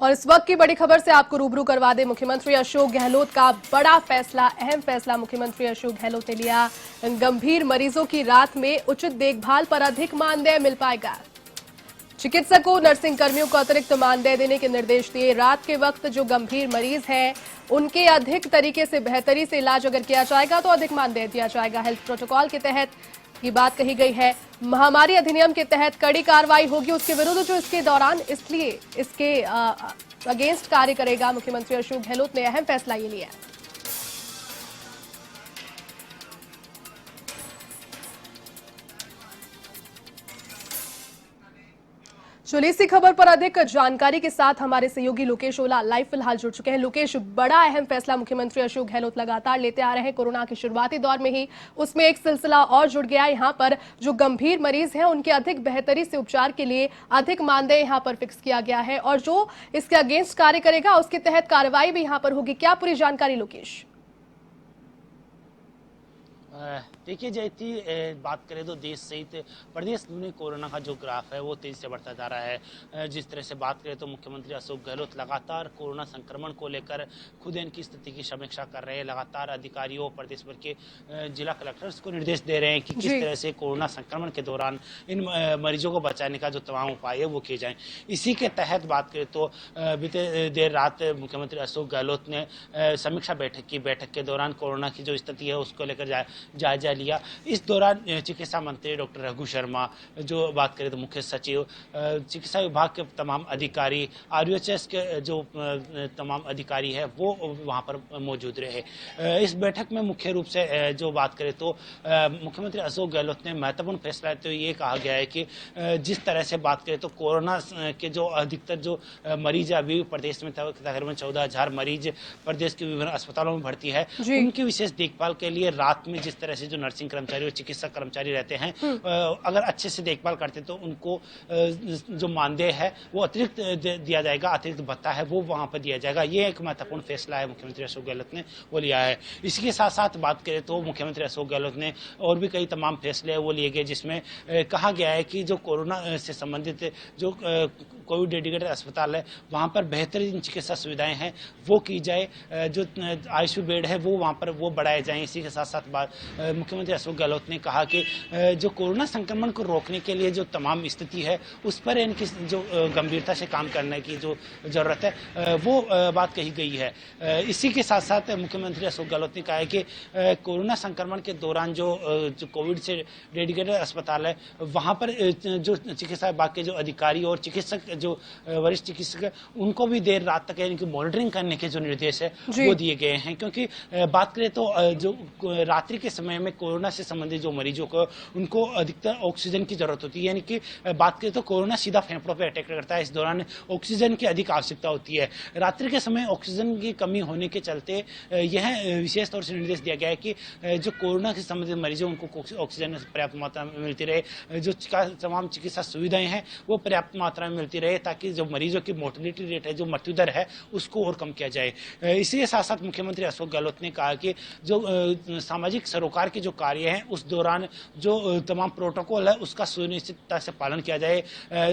और इस वक्त की बड़ी खबर से आपको रूबरू करवा दे। मुख्यमंत्री अशोक गहलोत का बड़ा फैसला, अहम फैसला मुख्यमंत्री अशोक गहलोत ने लिया। गंभीर मरीजों की रात में उचित देखभाल पर अधिक मानदेय मिल पाएगा। चिकित्सकों, नर्सिंग कर्मियों को अतिरिक्त मानदेय देने के निर्देश दिए। रात के वक्त जो गंभीर मरीज हैं उनके अधिक तरीके से, बेहतरी से इलाज अगर किया जाएगा तो अधिक मानदेय दिया जाएगा। हेल्थ प्रोटोकॉल के तहत ये बात कही गई है। महामारी अधिनियम के तहत कड़ी कार्रवाई होगी उसके विरुद्ध जो इसके दौरान, इसलिए इसके अगेंस्ट कार्य करेगा। मुख्यमंत्री अशोक गहलोत ने अहम फैसला ये लिया। चलिए इसी खबर पर अधिक जानकारी के साथ हमारे सहयोगी लोकेश ओला लाइव फिलहाल जुड़ चुके हैं। लोकेश, बड़ा अहम फैसला मुख्यमंत्री अशोक गहलोत लगातार लेते आ रहे हैं। कोरोना के शुरुआती दौर में ही उसमें एक सिलसिला और जुड़ गया। यहाँ पर जो गंभीर मरीज हैं उनके अधिक बेहतरी से उपचार के लिए अधिक मानदेय यहाँ पर फिक्स किया गया है और जो इसके अगेंस्ट कार्य करेगा उसके तहत कार्रवाई भी यहाँ पर होगी। क्या पूरी जानकारी लोकेश? देखिए जयती, बात करें तो देश सहित प्रदेश में कोरोना का जो ग्राफ है वो तेजी से बढ़ता जा रहा है। जिस तरह से बात करें तो मुख्यमंत्री अशोक गहलोत लगातार कोरोना संक्रमण को लेकर खुद इनकी स्थिति की समीक्षा कर रहे हैं। लगातार अधिकारियों, प्रदेश भर के जिला कलेक्टर्स को निर्देश दे रहे हैं कि किस तरह से कोरोना संक्रमण के दौरान इन मरीजों को बचाने का जो तमाम उपाय है वो किए जाएं। इसी के तहत बात करें तो बीते देर रात मुख्यमंत्री अशोक गहलोत ने समीक्षा बैठक की। बैठक के दौरान कोरोना की जो स्थिति है उसको लेकर जायजा लिया। इस दौरान चिकित्सा मंत्री डॉक्टर रघु शर्मा, जो बात करें तो मुख्य सचिव, चिकित्सा विभाग के तमाम अधिकारी, आरयूएचएस के जो तमाम अधिकारी है वो वहां पर मौजूद रहे। इस बैठक में मुख्य रूप से जो बात करें तो मुख्यमंत्री अशोक गहलोत ने महत्वपूर्ण फैसला तो ये कहा गया है कि जिस तरह से बात करें तो कोरोना के जो अधिकतर जो मरीज अभी प्रदेश में तकरीबन 14,000 मरीज प्रदेश के विभिन्न अस्पतालों में भर्ती है, उनकी विशेष देखभाल के लिए रात में जिस तरह से जो नर्सिंग कर्मचारी और चिकित्सक कर्मचारी रहते हैं अगर अच्छे से देखभाल करते तो उनको जो मानदेय है वो अतिरिक्त दिया जाएगा, अतिरिक्त भत्ता है वो वहां पर दिया जाएगा। ये एक महत्वपूर्ण फैसला है मुख्यमंत्री अशोक गहलोत ने वो लिया है। इसके साथ साथ बात करें तो मुख्यमंत्री अशोक गहलोत ने और भी कई तमाम फैसले वो लिए गए जिसमें कहा गया है कि जो कोरोना से संबंधित जो कोविड डेडिकेटेड अस्पताल है वहां पर बेहतरीन चिकित्सा सुविधाएं हैं वो की जाए। जो आईसीयू बेड है वो वहां पर वो बढ़ाए जाएं। इसी के साथ साथ मुख्यमंत्री अशोक गहलोत ने कहा कि जो कोरोना संक्रमण को रोकने के लिए जो तमाम स्थिति है उस पर इनकी जो गंभीरता से काम करने की जो जरूरत है वो बात कही गई है। इसी के साथ साथ मुख्यमंत्री अशोक गहलोत ने कहा है कि कोरोना संक्रमण के दौरान जो कोविड से डेडिकेटेड अस्पताल है वहां पर जो चिकित्सा विभाग के जो अधिकारी और चिकित्सक, जो वरिष्ठ चिकित्सक है, उनको भी देर रात तक इनकी मॉनिटरिंग करने के जो निर्देश है वो दिए गए हैं। क्योंकि बात करें तो जो रात्रि के समय में कोरोना से संबंधित जो मरीजों को उनको अधिकतर ऑक्सीजन की जरूरत होती है। यानी कि बात करें तो कोरोना सीधा फेफड़ों पर अटैक करता है, इस दौरान ऑक्सीजन की अधिक आवश्यकता होती है। रात्रि के समय ऑक्सीजन की कमी होने के चलते यह विशेष तौर से निर्देश दिया गया है कि जो कोरोना से संबंधित मरीजों उनको ऑक्सीजन पर्याप्त मात्रा में मिलती रहे, जो तमाम चिकित्सा सुविधाएं हैं वो पर्याप्त मात्रा में मिलती रहे ताकि जो मरीजों की मोर्टेलिटी रेट है, जो मृत्यु दर है, उसको और कम किया जाए। इसी के साथ साथ मुख्यमंत्री अशोक गहलोत ने कहा कि जो सामाजिक सरोकार के जो कार्य हैं उस दौरान जो तमाम प्रोटोकॉल है उसका सुनिश्चितता से पालन किया जाए।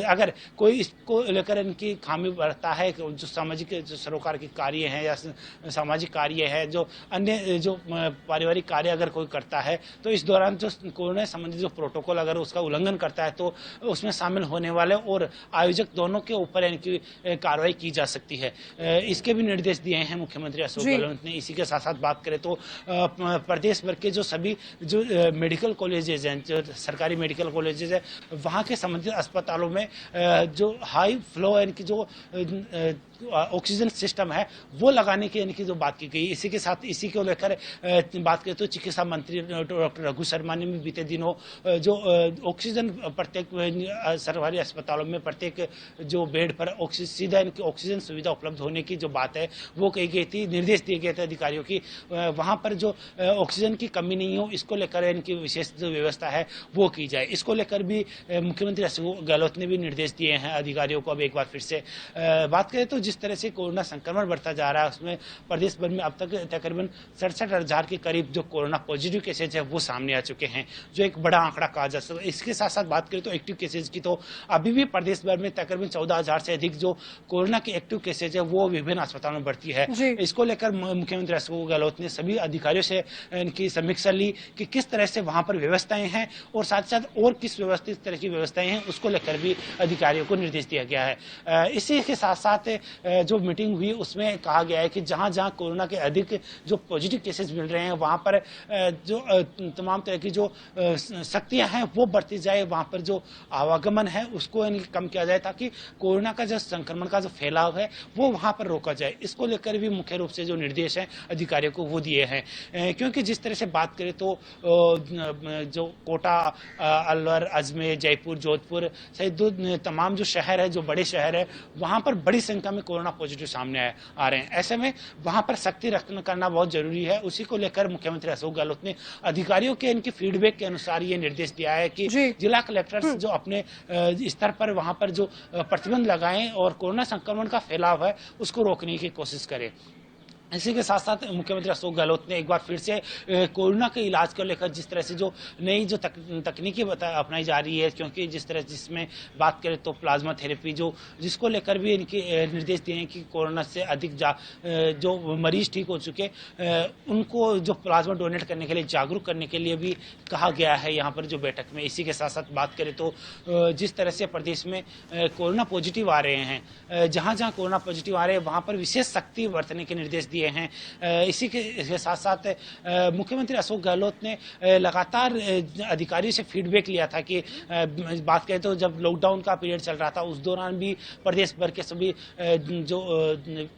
अगर कोई इसको लेकर इनकी खामी बरतता है, जो सामाजिक जो सरोकार के कार्य हैं या सामाजिक कार्य है, जो अन्य जो पारिवारिक कार्य अगर कोई करता है तो इस दौरान जो कोरोना संबंधित जो प्रोटोकॉल अगर उसका उल्लंघन करता है तो उसमें शामिल होने वाले और आयोजक दोनों के ऊपर इनकी कार्रवाई की जा सकती है। इसके भी निर्देश दिए हैं मुख्यमंत्री अशोक गहलोत ने। इसी के साथ साथ बात करें तो प्रदेश भर के जो सभी जो मेडिकल कॉलेजेस हैं, जो सरकारी मेडिकल कॉलेजेस है, वहाँ के संबंधित अस्पतालों में जो हाई फ्लो इनकी जो ऑक्सीजन सिस्टम है वो लगाने की इनकी जो बात की गई। इसी के साथ इसी को लेकर बात करें तो चिकित्सा मंत्री डॉक्टर रघु शर्मा ने भी बीते दिनों जो ऑक्सीजन प्रत्येक सरकारी अस्पतालों में प्रत्येक जो बेड पर सीधा इनकी ऑक्सीजन सुविधा उपलब्ध होने की जो बात है वो कही गई थी। निर्देश दिए गए थे अधिकारियों की वहां पर जो ऑक्सीजन की कमी नहीं हो, इसको लेकर इनकी विशेष जो व्यवस्था है वो की जाए। इसको लेकर भी मुख्यमंत्री अशोक गहलोत ने भी निर्देश दिए हैं अधिकारियों को। अब एक बार फिर से बात करें तो जिस तरह से कोरोना संक्रमण बढ़ता जा रहा है उसमें प्रदेश भर में अब तक तकरीबन 67,000 के करीब जो कोरोना पॉजिटिव केसेज है वो सामने आ चुके हैं, जो एक बड़ा आंकड़ा कहा जा सकता है। इसके साथ साथ बात करें तो एक्टिव केसेज की तो अभी भी प्रदेश भर में तकरीबन तकरीबन 14,000 से अधिक जो कोरोना के एक्टिव केसेज है वो विभिन्न अस्पतालों में भर्ती है। इसको लेकर मुख्यमंत्री अशोक गहलोत ने सभी अधिकारियों से इनकी समीक्षा ली कि किस तरह से वहां पर व्यवस्थाएं हैं और साथ साथ और किस व्यवस्थित तरह की व्यवस्थाएं हैं उसको लेकर भी अधिकारियों को निर्देश दिया गया है। इसी के साथ साथ जो मीटिंग हुई उसमें कहा गया है कि जहां जहां कोरोना के अधिक जो पॉजिटिव केसेस मिल रहे हैं वहां पर जो तमाम तरह की जो शक्तियां हैं वो बढ़ती जाए, वहां पर जो आवागमन है उसको कम किया जाए ताकि कोरोना का जो संक्रमण का जो फैलाव है वो वहां पर रोका जाए। इसको लेकर भी मुख्य रूप से जो निर्देश हैं अधिकारियों को वो दिए हैं, क्योंकि जिस तरह से बात करें तो जो कोटा, अलवर, अजमेर, जयपुर, जोधपुर सहित तमाम जो शहर है, जो बड़े शहर है, वहां पर बड़ी संख्या में कोरोना पॉजिटिव सामने आ रहे हैं। ऐसे में वहां पर सख्ती करना बहुत जरूरी है। उसी को लेकर मुख्यमंत्री अशोक गहलोत ने अधिकारियों के इनकी फीडबैक के अनुसार ये निर्देश दिया है कि जिला कलेक्टर्स जो अपने स्तर पर वहां पर जो प्रतिबंध लगाएं और कोरोना संक्रमण का फैलाव है उसको रोकने की कोशिश करें। इसी के साथ साथ मुख्यमंत्री अशोक गहलोत ने एक बार फिर से कोरोना के इलाज को लेकर जिस तरह से जो नई जो तकनीकी अपनाई जा रही है, क्योंकि जिसमें बात करें तो प्लाज्मा थेरेपी जिसको लेकर भी इनके निर्देश दिए हैं कि कोरोना से अधिक जो मरीज ठीक हो चुके उनको जो प्लाज्मा डोनेट करने के लिए जागरूक करने के लिए भी कहा गया है यहाँ पर जो बैठक में। इसी के साथ साथ बात करें तो जिस तरह से प्रदेश में कोरोना पॉजिटिव आ रहे हैं, जहाँ जहाँ कोरोना पॉजिटिव आ रहे हैं वहाँ पर विशेष सख्ती बरतने के निर्देश दिए हैं। इसी के साथ साथ मुख्यमंत्री अशोक गहलोत ने लगातार अधिकारियों से फीडबैक लिया था कि बात करें तो जब लॉकडाउन का पीरियड चल रहा था उस दौरान भी प्रदेश भर के सभी जो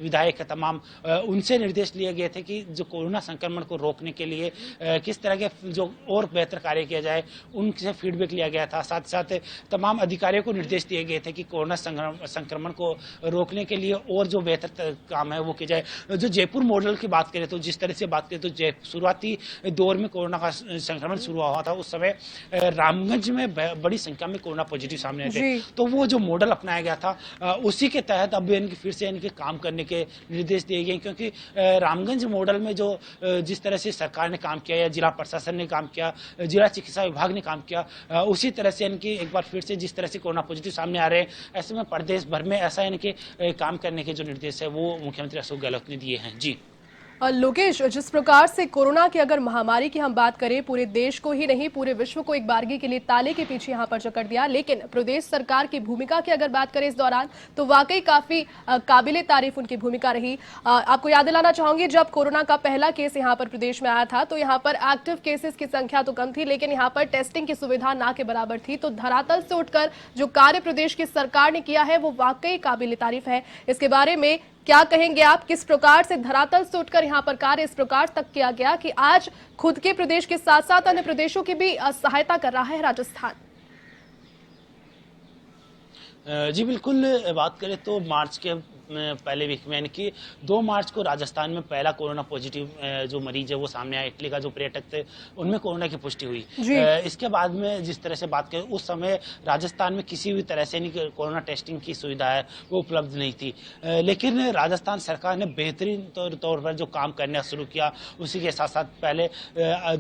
विधायक है तमाम उनसे निर्देश लिए गए थे कि जो कोरोना संक्रमण को रोकने के लिए किस तरह के जो और बेहतर कार्य किया जाए उनसे फीडबैक लिया गया था। साथ साथ तमाम अधिकारियों को निर्देश दिए गए थे कि कोरोना संक्रमण को रोकने के लिए और जो बेहतर काम है वो किया जाए। जो जयपुर मॉडल की बात करें तो जिस तरह से बात करें तो शुरुआती दौर में कोरोना का संक्रमण शुरू हुआ था उस समय रामगंज में बड़ी संख्या में कोरोना पॉजिटिव सामने आए थे, तो वो जो मॉडल अपनाया गया था उसी के तहत अब इनके फिर से इनके काम करने के निर्देश दिए गए, क्योंकि रामगंज मॉडल में जो जिस तरह से सरकार ने काम किया या जिला प्रशासन ने काम किया, जिला चिकित्सा विभाग ने काम किया, उसी तरह से इनकी एक बार फिर से जिस तरह से कोरोना पॉजिटिव सामने आ रहे हैं ऐसे में प्रदेश भर में ऐसा इनके काम करने के जो निर्देश है वो मुख्यमंत्री अशोक गहलोत ने दिए हैं। जी लोकेश, जिस प्रकार से कोरोना की अगर महामारी की हम बात करें पूरे देश को ही नहीं पूरे विश्व को एक बारगी के लिए ताले के पीछे यहां पर जकड़ दिया, लेकिन प्रदेश सरकार की भूमिका की अगर बात करें इस दौरान तो वाकई काफी काबिले तारीफ उनकी भूमिका रही। आपको याद दिलाना चाहूंगी जब कोरोना का पहला केस यहां पर प्रदेश में आया था तो यहां पर एक्टिव केसेस की संख्या तो कम थी लेकिन यहां पर टेस्टिंग की सुविधा ना के बराबर थी। तो धरातल से उठकर जो कार्य प्रदेश की सरकार ने किया है वो वाकई काबिले तारीफ है। इसके बारे में क्या कहेंगे आप, किस प्रकार से धरातल से उठकर यहां पर कार्य इस प्रकार तक किया गया कि आज खुद के प्रदेश के साथ साथ अन्य प्रदेशों की भी सहायता कर रहा है राजस्थान? जी बिल्कुल, बात करें तो मार्च के पहले वीक में यानी कि 2 मार्च को राजस्थान में पहला कोरोना पॉजिटिव जो मरीज है वो सामने आया। इटली का जो पर्यटक थे उनमें कोरोना की पुष्टि हुई। इसके बाद में जिस तरह से बात करें उस समय राजस्थान में किसी भी तरह से नहीं कोरोना टेस्टिंग की सुविधा है वो उपलब्ध नहीं थी, लेकिन राजस्थान सरकार ने बेहतरीन तौर पर जो काम करना शुरू किया। उसी के साथ साथ पहले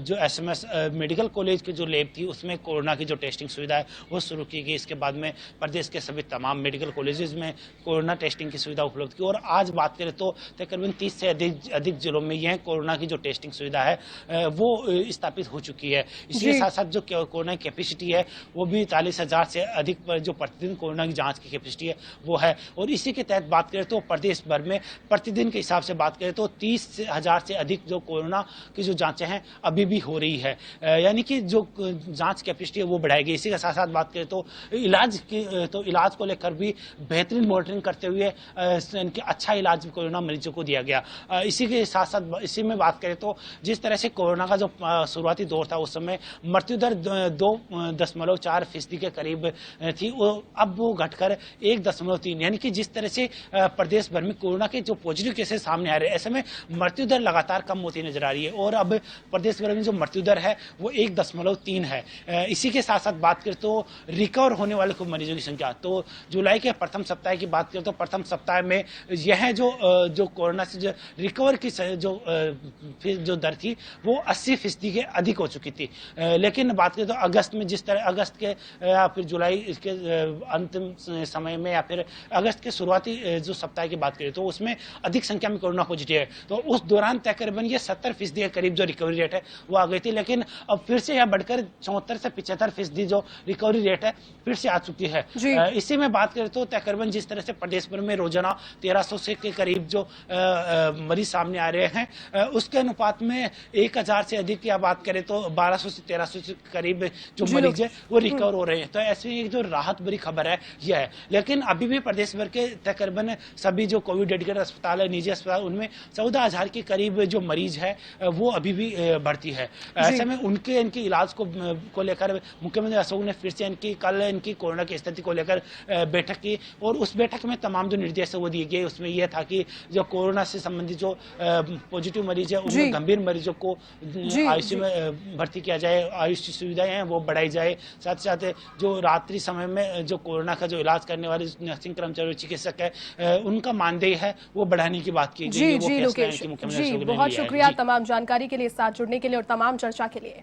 जो SMS मेडिकल कॉलेज की जो लैब थी उसमें कोरोना की जो टेस्टिंग सुविधा है वो शुरू की गई। इसके बाद में प्रदेश के सभी तमाम मेडिकल कॉलेजेस में कोरोना टेस्टिंग की सुविधा उपलब्ध की और आज बात करें तो तकरीबन 30 से अधिक जिलों में यह कोरोना की जो टेस्टिंग सुविधा है वो स्थापित हो चुकी है। इसके साथ साथ जो कोरोना की कैपेसिटी है वो भी 40,000 से अधिक जो प्रतिदिन कोरोना की जांच की कैपेसिटी है वो है। और इसी के तहत बात करें तो प्रदेश भर में प्रतिदिन के हिसाब से बात करें तो 30,000 से अधिक जो कोरोना की जो जांचें हैं अभी भी हो रही है, यानी कि जो जांच कैपेसिटी है वो बढ़ाएगी। इसी के साथ साथ बात करें तो इलाज को लेकर भी बेहतरीन मॉनिटरिंग करते हुए इनके अच्छा इलाज कोरोना मरीजों को दिया गया। इसी के साथ साथ इसी में बात करें तो जिस तरह से कोरोना का जो शुरुआती दौर था उस समय मृत्यु दर 2.4% के करीब थी, अब वो घटकर 1.3, यानी कि जिस तरह से प्रदेश भर में कोरोना के जो पॉजिटिव केसेस सामने आ रहे हैं ऐसे में मृत्यु दर लगातार कम होती नजर आ रही है और अब प्रदेश भर में जो मृत्यु दर है वो 1.3 है। इसी के साथ साथ बात करें तो रिकवर होने वाले मरीजों की संख्या तो जुलाई के प्रथम सप्ताह की बात करें तो प्रथम सप्ताह सप्ताह में यह जो कोरोना से जो रिकवर की जो दर थी वो 80% के अधिक हो चुकी थी। लेकिन बात करें तो अगस्त में, जिस तरह अगस्त के या फिर जुलाई के अंतिम समय में या फिर अगस्त के शुरुआती जो सप्ताह की बात करें तो उसमें अधिक संख्या में कोरोना पॉजिटिव है, तो उस दौरान तकरीबन ये 70% के करीब जो रिकवरी रेट है वो आ गई थी। लेकिन अब फिर से यह बढ़कर 74 से 75% जो रिकवरी रेट है फिर से आ चुकी है। इसी में बात करें तो तकरीबन जिस तरह से प्रदेश भर में रोजाना 1300 से के करीब जो मरीज सामने आ रहे हैं, उसके अनुपात में 1000 से अधिक या बात करें तो 1200 से 1300 से करीब जो मरीज है वो रिकवर हो रहे हैं। तो ऐसी एक जो राहत भरी खबर है यह है। लेकिन अभी भी प्रदेश भर के तकरीबन सभी जो कोविड डेडिकेटेड अस्पताल है, निजी अस्पताल, उनमें 14,000 के करीब जो मरीज है वो अभी भी भर्ती है। ऐसे में इनके इलाज को लेकर मुख्यमंत्री अशोक ने फिर से कल इनकी कोरोना की स्थिति को लेकर बैठक की और उस बैठक में तमाम जो निर्देश वो दिए गए उसमें यह था कि जो कोरोना से संबंधित जो पॉजिटिव मरीज है उनमें गंभीर मरीजों को आईसीयू में भर्ती किया जाए, आयुष सुविधाएं हैं वो बढ़ाई जाए। साथ साथ जो रात्रि समय में जो कोरोना का जो इलाज करने वाले नर्सिंग कर्मचारी चिकित्सक है उनका मानदेय है वो बढ़ाने की बात की गई। जी लोकेश जी, बहुत शुक्रिया तमाम जानकारी के लिए, साथ जुड़ने के लिए और तमाम चर्चा के लिए।